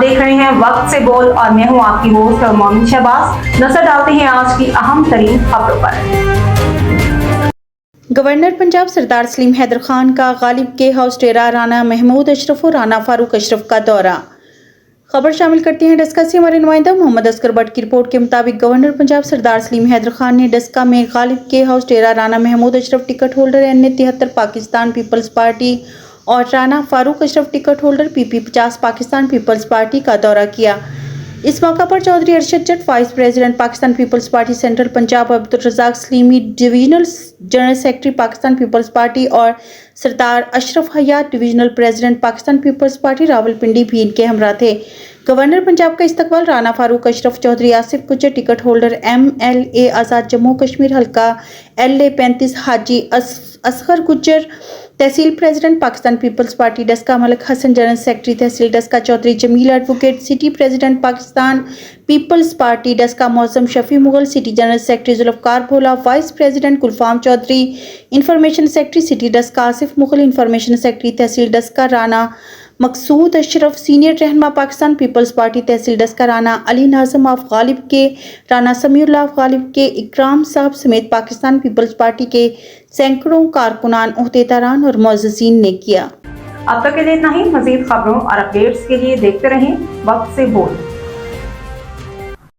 देख रहे हैं वक्त से बोल और मैं हूं आपकी होस्ट मोमिन शहबाज। नजर डालते हैं आज की अहम तरीन खबरों पर। गवर्नर पंजाब सरदार सलीम हैदर खान का गालिब के हाउस डेरा राना महमूद अशरफ और राना फारूक अशरफ का दौरा। खबर शामिल करते हैं डस्का से हमारे नुमाइंदा मोहम्मद अस्कर भट्ट की रिपोर्ट के मुताबिक गवर्नर पंजाब सरदार सलीम हैदर खान ने डस्का में गालिब के हाउस डेरा Rana Mahmood Ashraf ticket holder NA-73 Pakistan Peoples Party और Rana Farooq Ashraf ticket holder PP-50 Pakistan Peoples Party का दौरा किया। इस मौका पर Chaudhry Arshad Jatt vice president Pakistan Peoples Party central Punjab, Abdul Razzaq Salimi divisional general secretary Pakistan Peoples Party और Sardar Ashraf Hayat divisional president Pakistan Peoples party Rawalpindi भी इनके हमरा थे। गवर्नर पंजाब का इस्तकबाल Rana Farooq Ashraf, Chaudhry Asif Gujjar ticket holder MLA Azad Jammu Kashmir हल्का LA-35 हाजी असगर गुज्जर तहसील president Pakistan Peoples Party Daska, Malik Hassan general secretary तहसील Daska, Chaudhry Jamil advocate city president Pakistan Peoples Party Daska, मौसम Shafi Mughal city general secretary Zulfiqar Bhola, vice president Gulfam Chaudhry information secretary city Daska, Asif Mughal information secretary तहसील डस्का, राना मकसूद अशरफ सीनियर रहनुमा पाकिस्तान पीपल्स पार्टी तहसील डस्का, राना अली नाज़म ऑफ गालिब के, राना समीउल्लाह ऑफ गालिब के, इकराम साहब समेत पाकिस्तान पीपल्स पार्टी के सैकड़ों कारकुनान, ओहदेदारान और मुअज़्ज़िज़ीन ने किया। अब तक के लिए इतना ही। मज़ीद खबरों और अपडेट्स के लिए देखते रहें वक्त से बोल।